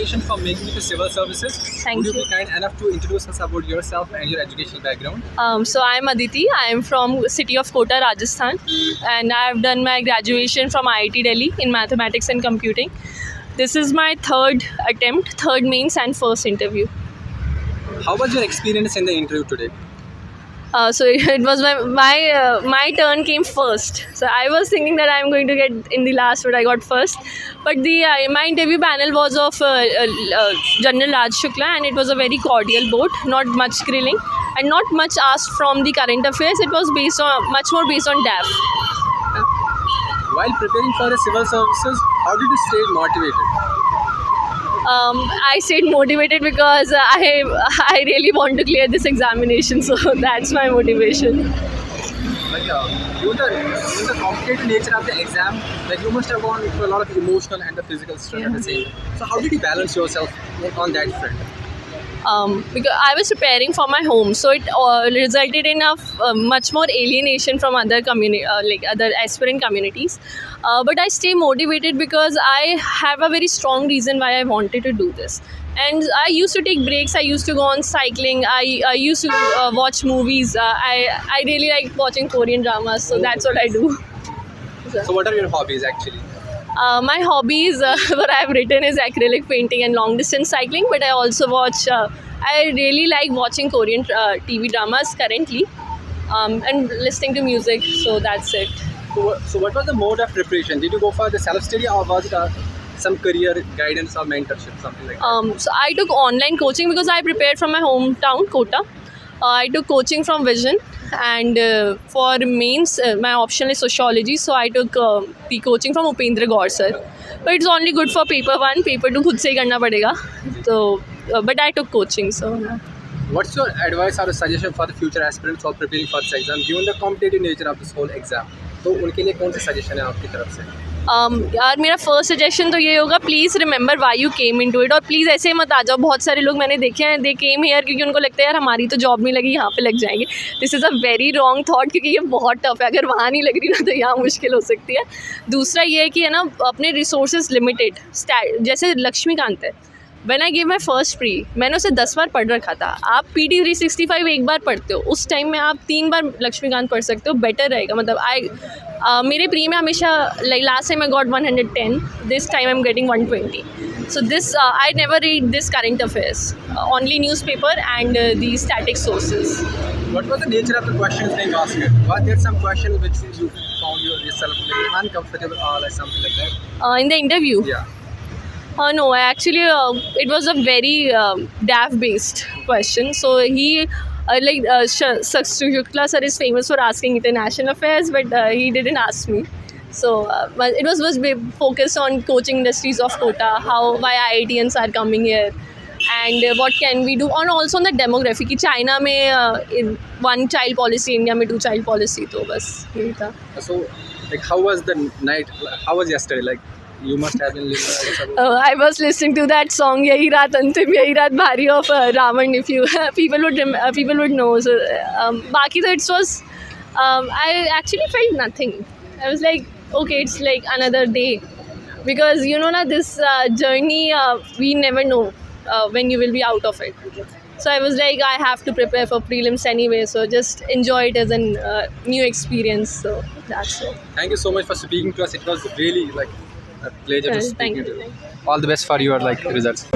congratulations for making it to civil services. Thank Would you you. be kind enough to introduce us about yourself and your educational background? So I'm Aditi. I am from city of Kota, Rajasthan, and I have done my graduation from IIT Delhi in mathematics and computing. This is my third attempt, third mains and first interview. How was your experience in the interview today? So it was my turn came first. So I was thinking that I'm going to get in the last, but I got first. But the my interview panel was of General Raj Shukla, and it was a very cordial boat, not much grilling, and not much asked from the current affairs. It was based on much more based on DAF. While preparing for the civil services, how did you stay motivated? I stayed motivated because I really want to clear this examination, so that's my motivation. Like, given the complicated nature of the exam, like you must have gone through a lot of emotional and the physical stress at the same time. So how did you balance yourself on that front? Because I was preparing for my home, so it resulted in a much more alienation from other like other aspirant communities. But I stay motivated because I have a very strong reason why I wanted to do this. And I used to take breaks. I used to go on cycling. I used to watch movies. I really like watching Korean dramas, so that's what I do. So what are your hobbies actually? My hobbies, what I've written is acrylic painting and long distance cycling, but I also watch, I really like watching Korean TV dramas currently, and listening to music, so that's it. So what was the mode of preparation? Did you go for the self-study or was it some career guidance or mentorship, something like that? So I took online coaching because I prepared from my hometown, Kota. I took coaching from Vision, and for mains, my option is sociology, so I took the coaching from Upendra Gaur sir. But it's only good for paper 1, paper 2 खुद से ही करना पड़ेगा. So, but I took coaching, so. What's your advice or suggestion for the future aspirants who are preparing for this exam, given the competitive nature of this whole exam? तो उनके लिए कौन सी suggestion है आपकी तरफ से? यार मेरा फर्स्ट सजेशन तो ये होगा, please remember why you came into it. और प्लीज़ ऐसे मत आ जाओ. बहुत सारे लोग मैंने देखे हैं, दे केम हेयर क्योंकि उनको लगता है यार हमारी तो जॉब नहीं लगी, यहाँ पे लग जाएंगे. This is a very wrong thought, क्योंकि ये बहुत टफ है. अगर वहाँ नहीं लग रही ना तो यहाँ मुश्किल हो सकती है. दूसरा ये है कि है ना, अपने रिसोर्सेज लिमिटेड. जैसे लक्ष्मीकांत है, when I give my first pre, मैंने उसे 10 बार पढ़ रखा था. आप PT 365 एक बार पढ़ते हो, उस टाइम में आप 3 बार लक्ष्मीकांत पढ़ सकते हो, बेटर रहेगा. मतलब मेरे प्री में हमेशा, like last time I got 110, this time I am getting 120. So this I never read this current affairs, only newspaper and the static sources. What was the nature of the questions being asked? Was there some questions which you found yourself like uncomfortable or like something like that? In the interview? Yeah. No, I actually, it was a very DAF-based question. So he, Shukla sir is famous for asking international affairs, but he didn't ask me. So but it was focused on coaching industries of Kota, why IITians are coming here, and what can we do, and also on the demography कि China में 1 child policy, India में 2 child policy, तो बस यही था. So like how was the night? How was yesterday? Like you must have been listening. I was listening to that song यही रात अंतिम यही रात भारी of Ravan. If you people would know. So बाकी तो it was I actually felt nothing. I was like, okay, it's like another day, because you know na, this journey we never know when you will be out of it. So I was like, I have to prepare for prelims anyway, so just enjoy it as a new experience. So that's it. Thank you so much for speaking to us. It was really like a pleasure to Thank speak you. to you. All the best for your like results.